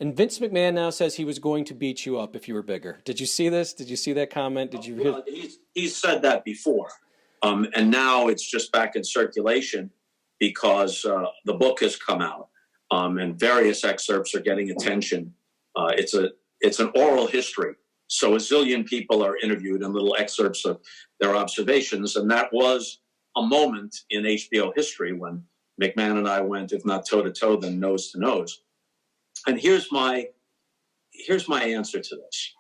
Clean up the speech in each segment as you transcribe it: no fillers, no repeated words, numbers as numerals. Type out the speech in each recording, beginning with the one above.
And Vince McMahon now says he was going to beat you up if you were bigger. Did you see this? Did you see that comment? Did you? Well, he's said that before, and now it's just back in circulation because the book has come out, and various excerpts are getting attention. It's an oral history, so a zillion people are interviewed in little excerpts of their observations, and that was a moment in HBO history when McMahon and I went, if not toe to toe, then nose to nose. And here's my answer to this.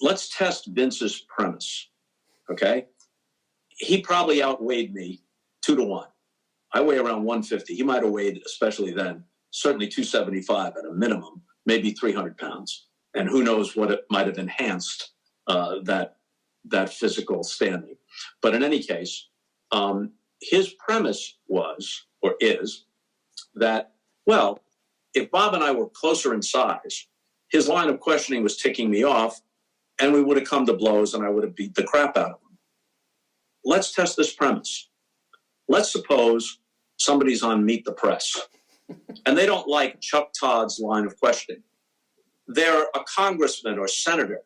Let's test Vince's premise, okay? He probably outweighed me 2-1. I weigh around 150. He might have weighed, especially then, certainly 275 at a minimum, maybe 300 pounds. And who knows what it might have enhanced that physical standing. But in any case, his premise was, or is, that, well, if Bob and I were closer in size, his line of questioning was ticking me off, and we would have come to blows, and I would have beat the crap out of him. Let's test this premise. Let's suppose somebody's on Meet the Press, and they don't like Chuck Todd's line of questioning. They're a congressman or senator,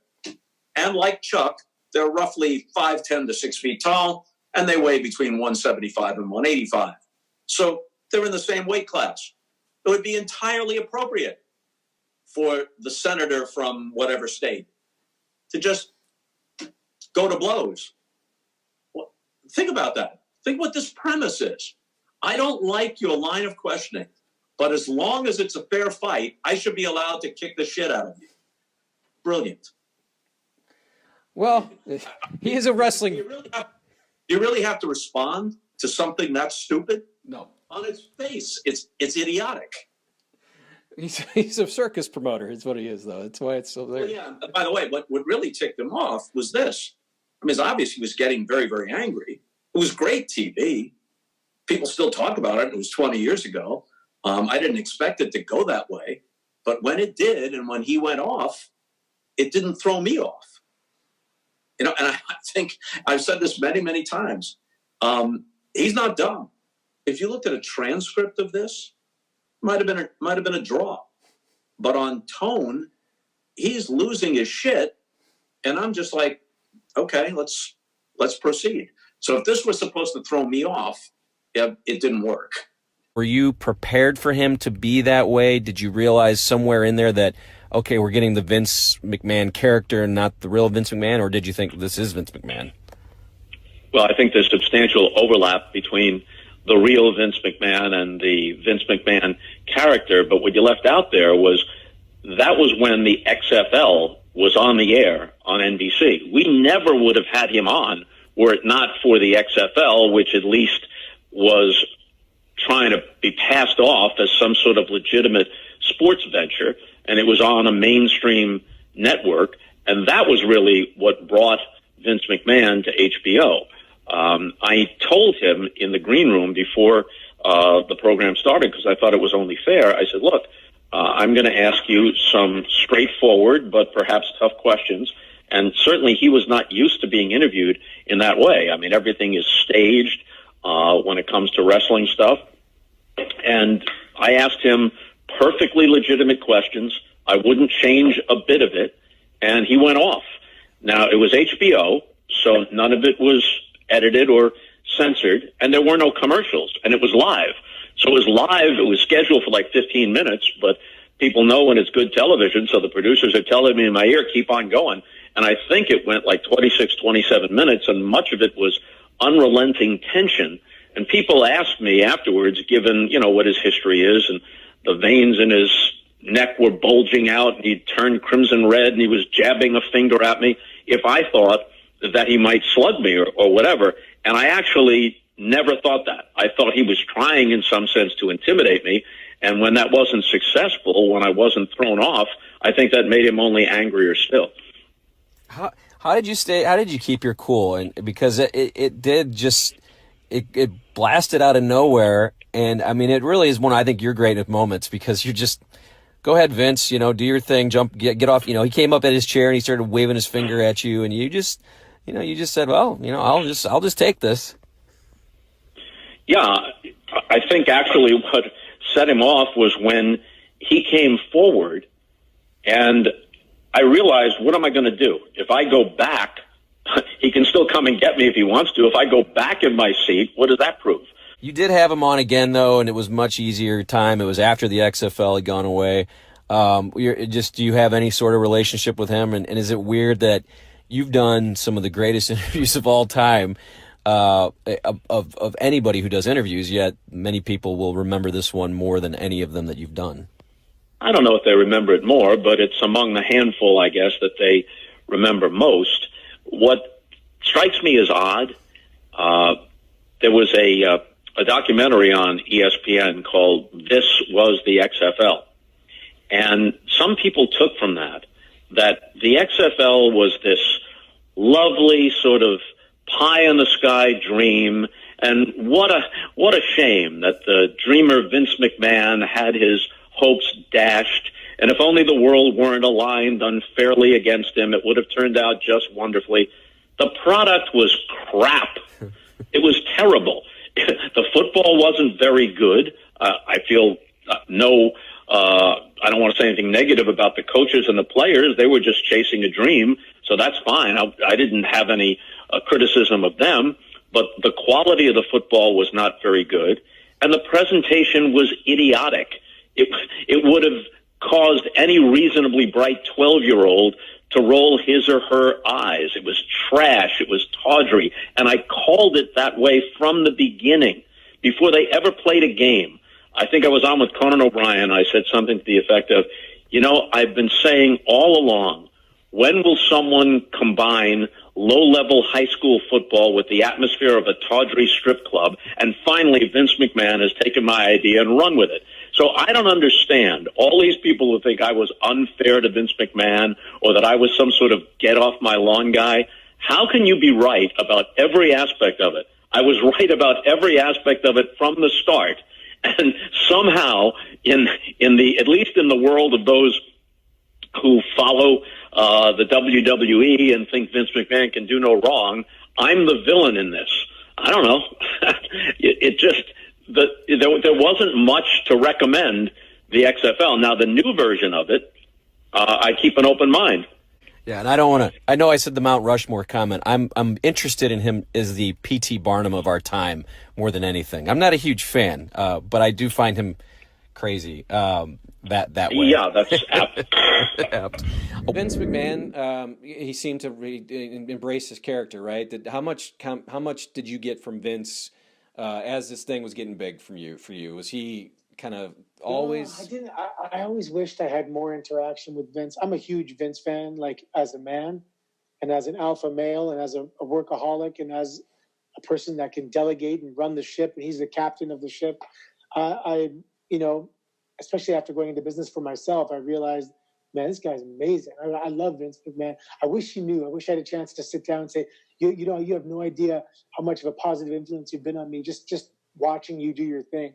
and like Chuck, they're roughly 5'10" to 6 feet tall, and they weigh between 175 and 185. So they're in the same weight class. It would be entirely appropriate for the senator from whatever state to just go to blows. Well, think about that. Think what this premise is. I don't like your line of questioning, but as long as it's a fair fight, I should be allowed to kick the shit out of you. Brilliant. Well, he is a wrestling. Do you really have to respond to something that's stupid? No. On its face, it's idiotic. He's a circus promoter, is what he is, though. That's why it's so there. Well, yeah. By the way, what really ticked him off was this. I mean, it's obvious he was getting very, very angry. It was great TV. People still talk about it. It was 20 years ago. I didn't expect it to go that way. But when it did, and when he went off, it didn't throw me off. You know, and I think I've said this many, many times. He's not dumb. If you looked at a transcript of this, might have been a draw. But on tone, he's losing his shit, and I'm just like, okay, let's proceed. So if this was supposed to throw me off, yeah, it didn't work. Were you prepared for him to be that way? Did you realize somewhere in there that, okay, we're getting the Vince McMahon character and not the real Vince McMahon, or did you think this is Vince McMahon? Well, I think there's substantial overlap between the real Vince McMahon and the Vince McMahon character, but what you left out there was that was when the XFL was on the air on NBC. We never would have had him on were it not for the XFL, which at least was trying to be passed off as some sort of legitimate sports venture, and it was on a mainstream network, and that was really what brought Vince McMahon to HBO. I told him in the green room before the program started, because I thought it was only fair, I said, look, I'm going to ask you some straightforward but perhaps tough questions, and certainly he was not used to being interviewed in that way. I mean, everything is staged when it comes to wrestling stuff, and I asked him perfectly legitimate questions. I wouldn't change a bit of it, and he went off. Now, it was HBO, so none of it was edited or censored, and there were no commercials, and it was live. So it was live. It was scheduled for like 15 minutes, but people know when it's good television, so the producers are telling me in my ear, keep on going. And I think it went like 26, 27 minutes, and much of it was unrelenting tension. And people asked me afterwards, given, you know, what his history is, and the veins in his neck were bulging out, and he'd turned crimson red, and he was jabbing a finger at me, if I thought that he might slug me or whatever. And I actually never thought that. I thought he was trying in some sense to intimidate me. And when that wasn't successful, when I wasn't thrown off, I think that made him only angrier still. How did you stay? How did you keep your cool? And because it did just, it blasted out of nowhere. And I mean, it really is one, I think you're great at moments, because you're just, go ahead, Vince, you know, do your thing, jump, get off. You know, he came up at his chair and he started waving his finger at you, and you just, you know, you just said, well, you know, I'll just take this. Yeah, I think actually what set him off was when he came forward, and I realized, what am I going to do? If I go back, he can still come and get me if he wants to. If I go back in my seat, what does that prove? You did have him on again, though, and it was much easier time. It was after the XFL had gone away. Do you have any sort of relationship with him? And is it weird that you've done some of the greatest interviews of all time of anybody who does interviews, yet many people will remember this one more than any of them that you've done? I don't know if they remember it more, but it's among the handful, I guess, that they remember most. What strikes me as odd, there was a documentary on ESPN called This Was the XFL. And some people took from that the XFL was this lovely sort of pie-in-the-sky dream. And what a shame that the dreamer Vince McMahon had his hopes dashed. And if only the world weren't aligned unfairly against him, it would have turned out just wonderfully. The product was crap. It was terrible. The football wasn't very good. I feel I don't want to say anything negative about the coaches and the players. They were just chasing a dream, so that's fine. I didn't have any criticism of them, but the quality of the football was not very good, and the presentation was idiotic. It would have caused any reasonably bright 12-year-old to roll his or her eyes. It was trash. It was tawdry. And I called it that way from the beginning, before they ever played a game. I think I was on with Conan O'Brien. I said something to the effect of, I've been saying all along, when will someone combine low-level high school football with the atmosphere of a tawdry strip club? And finally, Vince McMahon has taken my idea and run with it. So I don't understand all these people who think I was unfair to Vince McMahon or that I was some sort of get-off-my-lawn guy. How can you be right about every aspect of it? I was right about every aspect of it from the start. And somehow, at least in the world of those who follow the WWE and think Vince McMahon can do no wrong, I'm the villain in this. I don't know. There wasn't much to recommend the XFL. Now, the new version of it, I keep an open mind. Yeah, and I don't want to. I know I said the Mount Rushmore comment. I'm interested in him as the P.T. Barnum of our time more than anything. I'm not a huge fan, but I do find him crazy that way. Yeah, that's apt. Apt. Vince McMahon, he seemed to embrace his character, right? How much did you get from Vince as this thing was getting big for you? Was he kind of always? No, I didn't. I always wished I had more interaction with Vince. I'm a huge Vince fan, like as a man and as an alpha male and as a workaholic and as a person that can delegate and run the ship. And he's the captain of the ship. Especially after going into business for myself, I realized, man, this guy's amazing. I love Vince McMahon. I wish he knew. I wish I had a chance to sit down and say, you have no idea how much of a positive influence you've been on me, just watching you do your thing.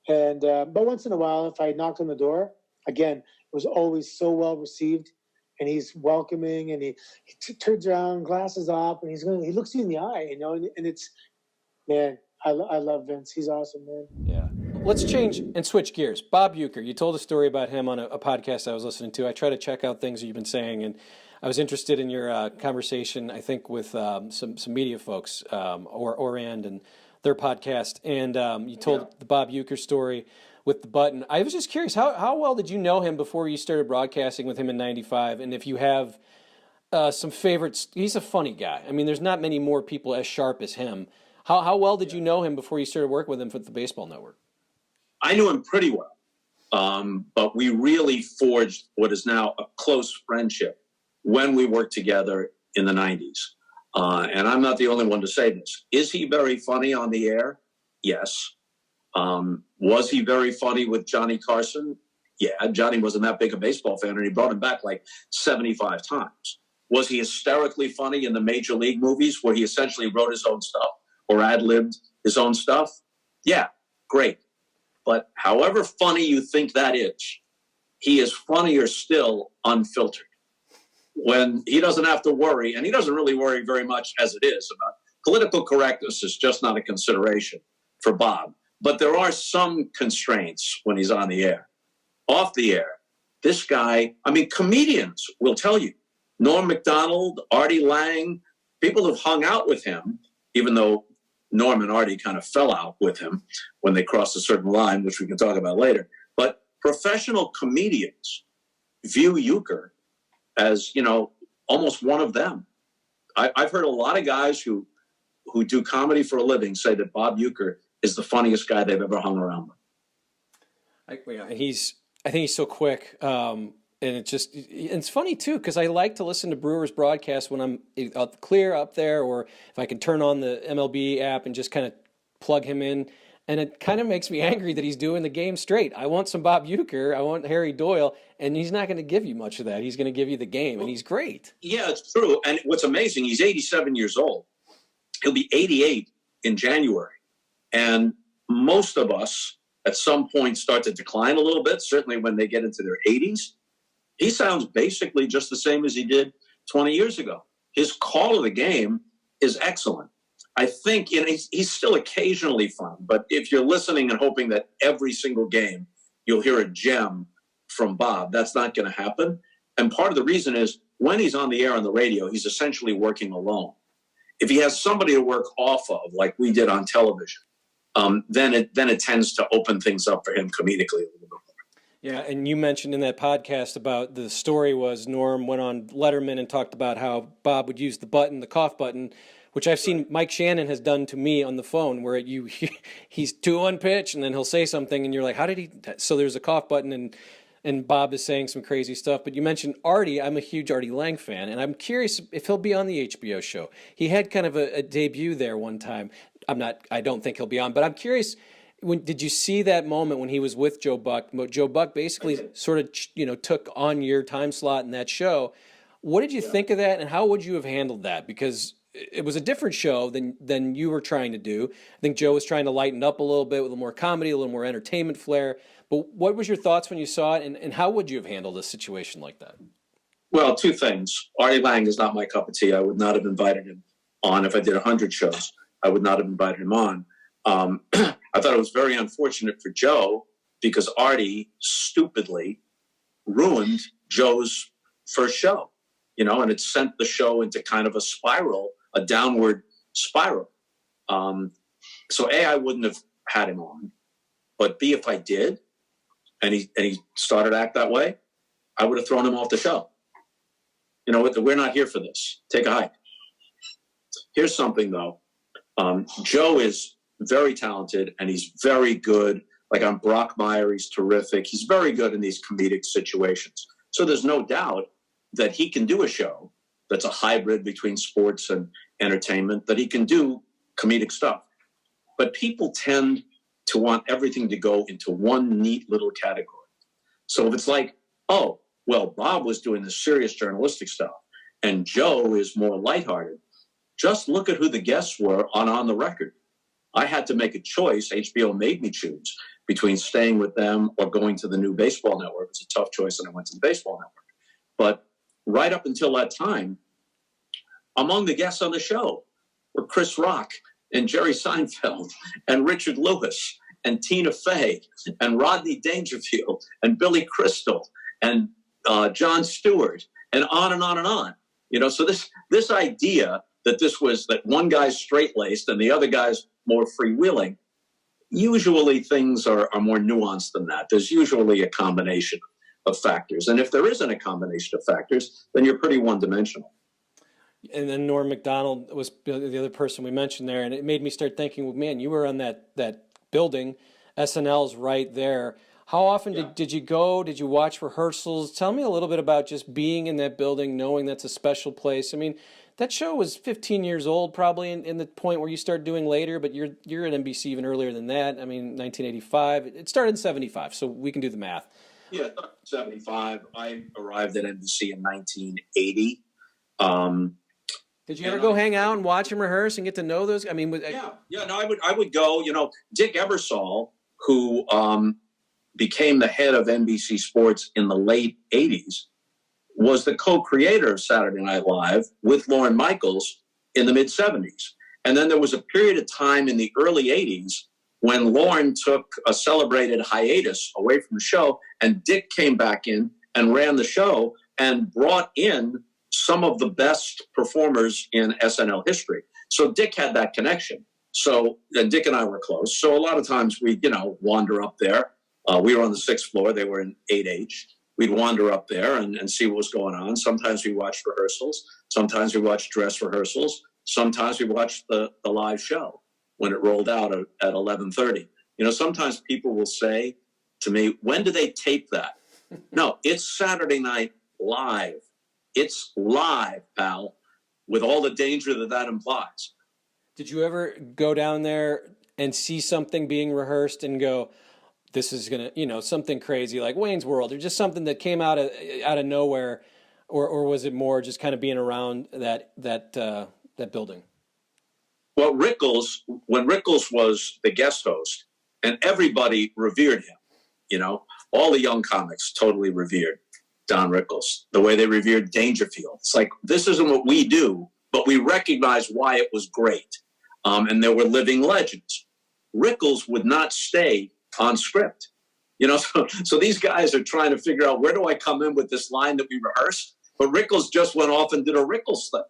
And but once in a while, if I knocked on the door, again, it was always so well received, and he's welcoming, and he turns around, glasses off, and he looks you in the eye, and it's, man, I love Vince. He's awesome, man. Yeah. Let's change and switch gears. Bob Uecker, you told a story about him on a podcast I was listening to. I try to check out things that you've been saying, and I was interested in your conversation, I think, with some media folks, Orand and their podcast, and you told the Bob Uecker story with the button. I was just curious, how well did you know him before you started broadcasting with him in '95, and if you have some favorites? He's a funny guy. I mean, there's not many more people as sharp as him. How well did you know him before you started working with him for the Baseball Network? I knew him pretty well, but we really forged what is now a close friendship when we worked together in the 90s. And I'm not the only one to say this. Is he very funny on the air? Yes. Was he very funny with Johnny Carson? Yeah, Johnny wasn't that big a baseball fan, and he brought him back like 75 times. Was he hysterically funny in the Major League movies where he essentially wrote his own stuff or ad-libbed his own stuff? Yeah, great. But however funny you think that is, he is funnier still unfiltered. When he doesn't have to worry, and he doesn't really worry very much as it is about political correctness is just not a consideration for Bob. But there are some constraints when he's on the air. off the air, this guy, I mean, comedians will tell you, Norm Macdonald, Artie Lange, people have hung out with him, even though Norm and Artie kind of fell out with him when they crossed a certain line, which we can talk about later. But professional comedians view Uecker as, you know, almost one of them. I've heard a lot of guys who do comedy for a living say that Bob Uecker is the funniest guy they've ever hung around with. I think he's so quick. And it's funny too, because I like to listen to Brewers broadcasts when I'm clear up there, or if I can turn on the MLB app and just kind of plug him in. And it kind of makes me angry that he's doing the game straight. I want some Bob Uecker. I want Harry Doyle. And he's not going to give you much of that. He's going to give you the game, and he's great. Yeah, it's true. And what's amazing, he's 87 years old. He'll be 88 in January. And most of us at some point start to decline a little bit, certainly when they get into their 80s. He sounds basically just the same as he did 20 years ago. His call of the game is excellent. I think, you know, he's still occasionally fun, but if you're listening and hoping that every single game you'll hear a gem from Bob, that's not going to happen. And part of the reason is when he's on the air on the radio, he's essentially working alone. If he has somebody to work off of, like we did on television, then it tends to open things up for him comedically a little bit more. Yeah, and you mentioned in that podcast about the story was Norm went on Letterman and talked about how Bob would use the cough button, which I've seen Mike Shannon has done to me on the phone, where he's 2-1 pitch, and then he'll say something, and you're like, how did he? So there's a cough button, and Bob is saying some crazy stuff. But you mentioned Artie. I'm a huge Artie Lange fan, and I'm curious if he'll be on the HBO show. He had kind of a debut there one time. I don't think he'll be on, but I'm curious. Did you see that moment when he was with Joe Buck? Joe Buck basically sort of, took on your time slot in that show. What did you think of that, and how would you have handled that? Because it was a different show than you were trying to do. I think Joe was trying to lighten up a little bit with a little more comedy, a little more entertainment flair. But what was your thoughts when you saw it, and how would you have handled a situation like that? Well, two things. Artie Lange is not my cup of tea. I would not have invited him on if I did 100 shows. I would not have invited him on. I thought it was very unfortunate for Joe because Artie stupidly ruined Joe's first show, and it sent the show into kind of a spiral, a downward spiral. So A, I wouldn't have had him on, but B, if I did, and he started to act that way, I would have thrown him off the show. We're not here for this. Take a hike. Here's something though. Joe is very talented and he's very good. Like on Brockmire, he's terrific. He's very good in these comedic situations. So there's no doubt that he can do a show that's a hybrid between sports and entertainment, that he can do comedic stuff. But people tend to want everything to go into one neat little category. So if it's like, oh, well, Bob was doing the serious journalistic stuff and Joe is more lighthearted, just look at who the guests were on the record. I had to make a choice. HBO made me choose between staying with them or going to the new baseball network. It's a tough choice, and I went to the baseball network. But right up until that time, among the guests on the show were Chris Rock and Jerry Seinfeld and Richard Lewis and Tina Fey and Rodney Dangerfield and Billy Crystal and Jon Stewart and on and on and on. So this idea that one guy's straight-laced and the other guy's more freewheeling, usually things are more nuanced than that. There's usually a combination of factors. And if there isn't a combination of factors, then you're pretty one-dimensional. And then Norm Macdonald was the other person we mentioned there, and it made me start thinking, well, man, you were on that building. SNL's right there. How often did you go? Did you watch rehearsals? Tell me a little bit about just being in that building, knowing that's a special place. I mean, that show was 15 years old probably in the point where you started doing later, but you're at NBC even earlier than that. I mean, 1985. It started in 75, so we can do the math. Yeah, 75. I arrived at NBC in 1980. Did you ever go hang out and watch them rehearse and get to know those? I mean, I would go. Dick Ebersol, who became the head of NBC Sports in the late 80s, was the co-creator of Saturday Night Live with Lorne Michaels in the mid-70s. And then there was a period of time in the early 80s when Lorne took a celebrated hiatus away from the show, And Dick came back in and ran the show and brought in some of the best performers in SNL history. So Dick had that connection. So Dick and I were close. So a lot of times we, wander up there. We were on the 6th floor. They were in 8H. We'd wander up there and see what was going on. Sometimes we watched rehearsals. Sometimes we watched dress rehearsals. Sometimes we watched the live show when it rolled out at 11:30. Sometimes people will say to me, when do they tape that? No, it's Saturday night live. It's live, pal, with all the danger that implies. Did you ever go down there and see something being rehearsed and go, this is going to, something crazy like Wayne's World, or just something that came out of nowhere, or was it more just kind of being around that building? Well, when Rickles was the guest host, and everybody revered him, all the young comics totally revered Don Rickles, the way they revered Dangerfield. It's like, this isn't what we do, but we recognize why it was great. And there were living legends. Rickles would not stay on script. So these guys are trying to figure out, where do I come in with this line that we rehearsed? But Rickles just went off and did a Rickles thing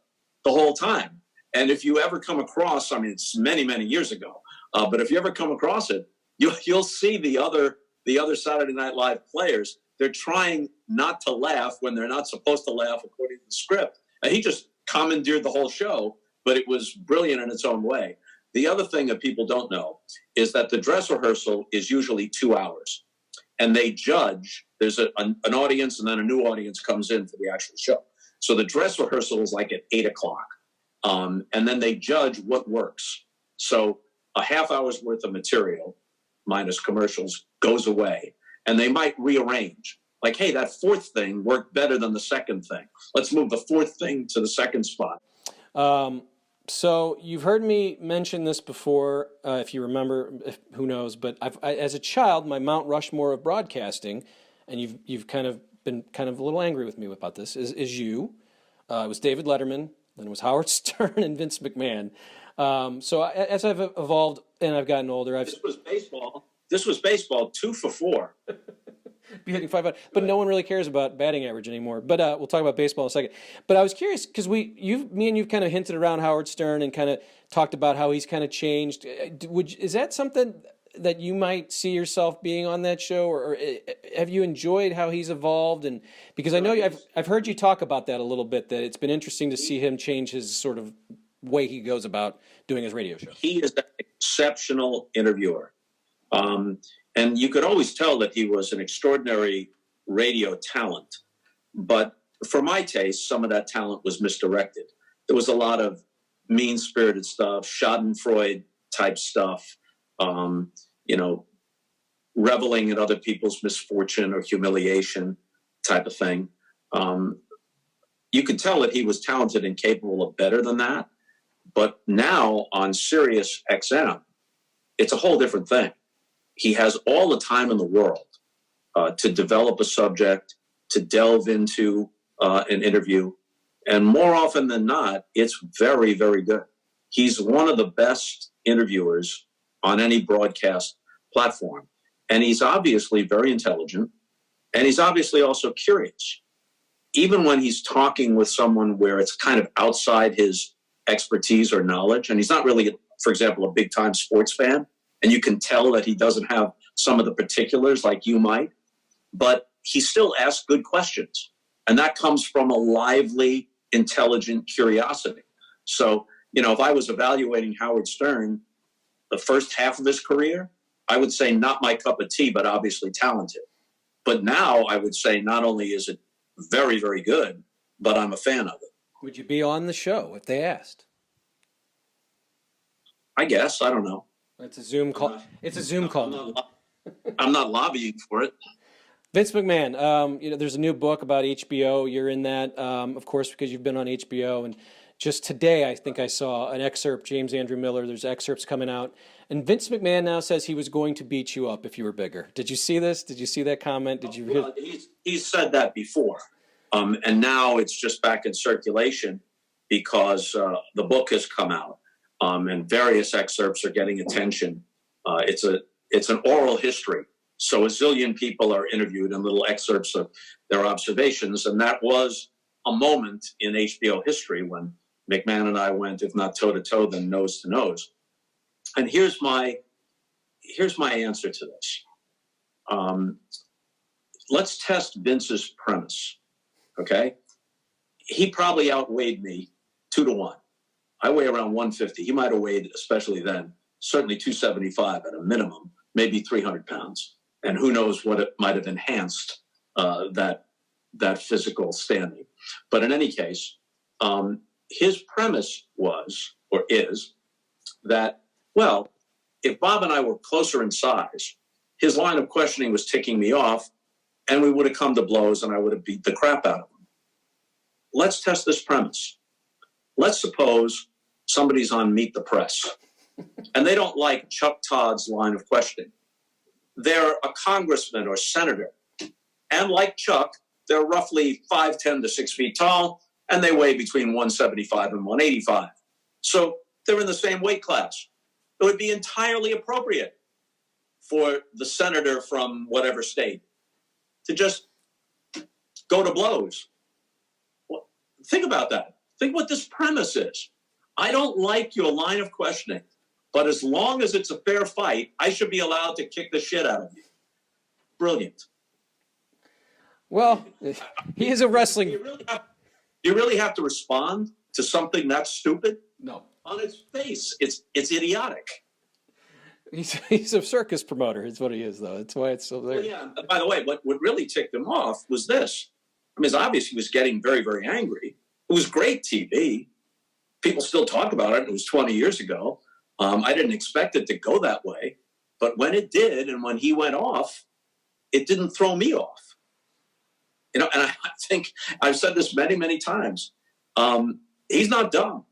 the whole time. And if you ever come across, it's many, many years ago, but if you ever come across it, you'll see the other Saturday Night Live players. They're trying not to laugh when they're not supposed to laugh according to the script. And he just commandeered the whole show, but it was brilliant in its own way. The other thing that people don't know is that the dress rehearsal is usually 2 hours. And they judge, there's an audience, and then a new audience comes in for the actual show. So the dress rehearsal is like at 8 o'clock. And then they judge what works. So a half hour's worth of material, minus commercials, goes away. And they might rearrange. Like, hey, that fourth thing worked better than the second thing. Let's move the fourth thing to the second spot. So you've heard me mention this before, if you remember, who knows, but as a child, my Mount Rushmore of broadcasting, and you've kind of been kind of a little angry with me about this, is you. It was David Letterman, then it was Howard Stern and Vince McMahon. So as I've evolved and I've gotten older, This was baseball 2 for 4. Be hitting 500, but no one really cares about batting average anymore. But we'll talk about baseball in a second. But I was curious because me and you've kind of hinted around Howard Stern and kind of talked about how he's kind of changed. Is that something that you might see yourself being on that show, or have you enjoyed how he's evolved? And because I know I've heard you talk about that a little bit, that it's been interesting to see him change his sort of way he goes about doing his radio show. He is an exceptional interviewer. And you could always tell that he was an extraordinary radio talent. But for my taste, some of that talent was misdirected. There was a lot of mean-spirited stuff, Schadenfreude type stuff, reveling in other people's misfortune or humiliation type of thing. You could tell that he was talented and capable of better than that. But now on Sirius XM, it's a whole different thing. He has all the time in the world to develop a subject, to delve into an interview. And more often than not, it's very, very good. He's one of the best interviewers on any broadcast platform. And he's obviously very intelligent. And he's obviously also curious. Even when he's talking with someone where it's kind of outside his expertise or knowledge, and he's not really, for example, a big-time sports fan, and you can tell that he doesn't have some of the particulars like you might, but he still asks good questions. And that comes from a lively, intelligent curiosity. So, if I was evaluating Howard Stern, the first half of his career, I would say not my cup of tea, but obviously talented. But now I would say not only is it very, very good, but I'm a fan of it. Would you be on the show if they asked? I guess. I don't know. It's a Zoom call. It's a Zoom call. I'm not lobbying for it. Vince McMahon, there's a new book about HBO. You're in that, of course, because you've been on HBO. And just today, I think I saw an excerpt, James Andrew Miller, there's excerpts coming out. And Vince McMahon now says he was going to beat you up if you were bigger. Did you see this? Did you see that comment? Did you? Well, he's said that before. And now it's just back in circulation because the book has come out. And various excerpts are getting attention. It's an oral history So a zillion people are interviewed in little excerpts of their observations. And that was a moment in HBO history when McMahon and I went, if not toe to toe, then nose to nose. And here's my answer to this. Let's test Vince's premise, okay? He probably outweighed me 2-1. I weigh around 150. He might have weighed, especially then, certainly 275 at a minimum, maybe 300 pounds. And who knows what it might have enhanced that physical standing. But in any case, his premise was, or is, that, well, if Bob and I were closer in size, his line of questioning was ticking me off, and we would have come to blows and I would have beat the crap out of him. Let's test this premise. Let's suppose somebody's on Meet the Press, and they don't like Chuck Todd's line of questioning. They're a congressman or senator, and like Chuck, they're roughly 5'10" to 6 feet tall, and they weigh between 175 and 185. So they're in the same weight class. It would be entirely appropriate for the senator from whatever state to just go to blows. Well, think about that. Think what this premise is. I don't like your line of questioning, but as long as it's a fair fight, I should be allowed to kick the shit out of you. Brilliant. Well, he is a wrestling. Do you really have to respond to something that's stupid? No. On its face, it's idiotic. He's a circus promoter, is what he is, though. That's why it's so there. Well, yeah. By the way, what really ticked him off was this. I mean, it's obvious he was getting very, very angry. It was great TV. People still talk about it. It was 20 years ago. I didn't expect it to go that way. But when it did, and when he went off, it didn't throw me off. You know, and I think I've said this many, many times. He's not dumb.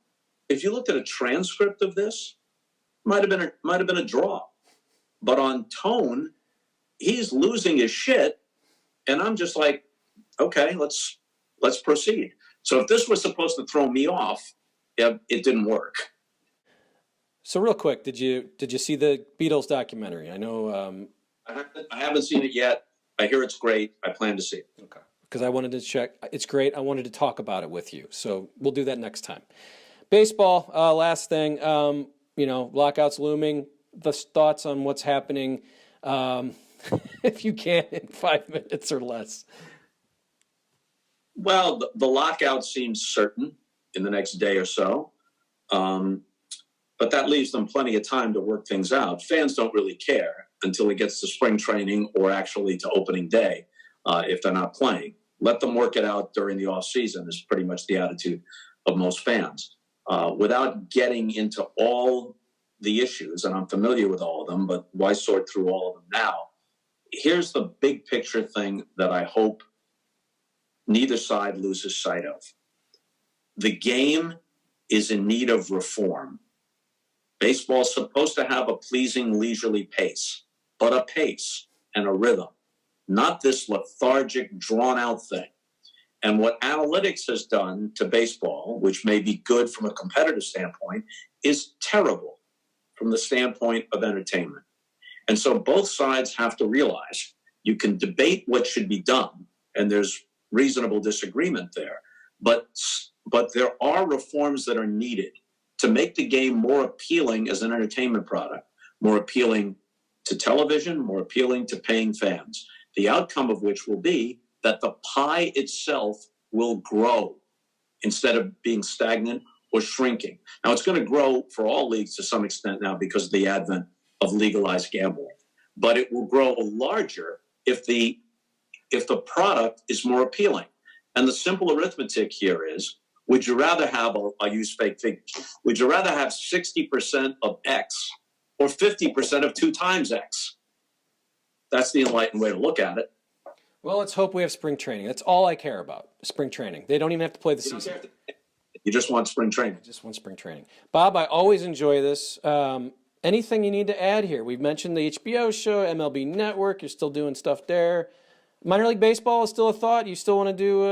If you looked at a transcript of this, might have been a draw. But on tone, he's losing his shit, and I'm just like, okay, let's proceed. So if this was supposed to throw me off, yeah, it didn't work. So real quick, did you see the Beatles documentary? I know I haven't seen it yet. I hear it's great. I plan to see it. Okay. Because I wanted to check. It's great. I wanted to talk about it with you. So we'll do that next time. Baseball, last thing. Lockouts looming. The thoughts on what's happening, if you can, in 5 minutes or less. Well, the lockout seems certain in the next day or so. But that leaves them plenty of time to work things out. Fans don't really care until it gets to spring training or actually to opening day if they're not playing. Let them work it out during the off season is pretty much the attitude of most fans. Without getting into all the issues, and I'm familiar with all of them, but why sort through all of them now? Here's the big picture thing that I hope neither side loses sight of. The game is in need of reform. Baseball's supposed to have a pleasing, leisurely pace, but a pace and a rhythm, not this lethargic, drawn-out thing. And what analytics has done to baseball, which may be good from a competitive standpoint, is terrible from the standpoint of entertainment. And so both sides have to realize you can debate what should be done, and there's reasonable disagreement there, but there are reforms that are needed to make the game more appealing as an entertainment product, more appealing to television, more appealing to paying fans. The outcome of which will be that the pie itself will grow instead of being stagnant or shrinking. Now, it's going to grow for all leagues to some extent now because of the advent of legalized gambling, but it will grow larger if the product is more appealing. And the simple arithmetic here is, would you rather have, I'll use fake figures, would you rather have 60% of X or 50% of 2 times X? That's the enlightened way to look at it. Well, let's hope we have spring training. That's all I care about, spring training. They don't even have to play the season. You just want spring training. I just want spring training. Bob, I always enjoy this. Anything you need to add here? We've mentioned the HBO show, MLB Network. You're still doing stuff there. Minor League Baseball is still a thought? You still want to do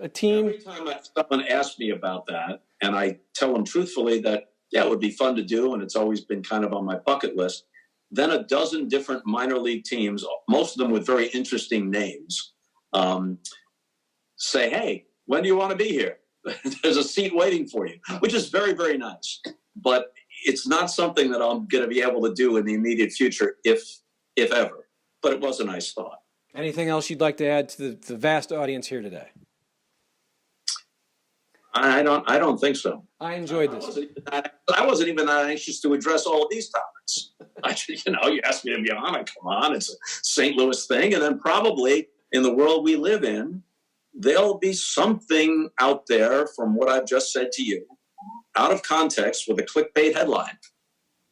a team? Every time someone asks me about that, and I tell them truthfully that, yeah, it would be fun to do, and it's always been kind of on my bucket list, then a dozen different minor league teams, most of them with very interesting names, say, hey, when do you want to be here? There's a seat waiting for you, which is very, very nice. But it's not something that I'm going to be able to do in the immediate future, if ever. But it was a nice thought. Anything else you'd like to add to the vast audience here today? I don't think so. I enjoyed this. I wasn't even that anxious to address all of these topics. You asked me to be on it. Come on, it's a St. Louis thing. And then probably in the world we live in, there'll be something out there from what I've just said to you, out of context with a clickbait headline.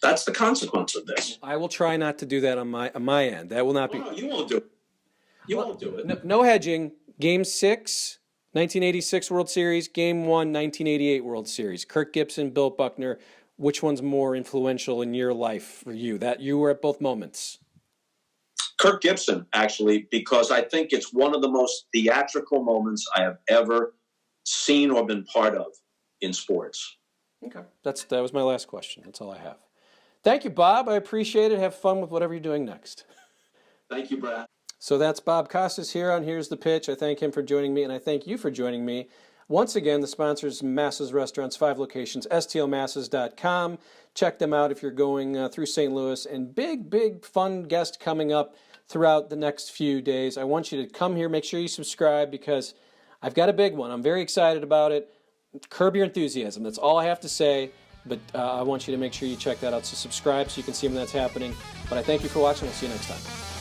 That's the consequence of this. I will try not to do that on my end. That will not be. No, you won't do it. You won't do it. No hedging. Game 6, 1986 World Series. Game 1, 1988 World Series. Kirk Gibson, Bill Buckner. Which one's more influential in your life for you? That you were at both moments. Kirk Gibson, actually, because I think it's one of the most theatrical moments I have ever seen or been part of in sports. Okay. That was my last question. That's all I have. Thank you, Bob. I appreciate it. Have fun with whatever you're doing next. Thank you, Brad. So that's Bob Costas here on Here's the Pitch. I thank him for joining me, and I thank you for joining me. Once again, the sponsors, Massa's Restaurants, 5 locations, stlmassas.com. Check them out if you're going through St. Louis. And big, fun guest coming up throughout the next few days. I want you to come here. Make sure you subscribe because I've got a big one. I'm very excited about it. Curb your enthusiasm. That's all I have to say. But I want you to make sure you check that out. So subscribe so you can see when that's happening. But I thank you for watching. I'll see you next time.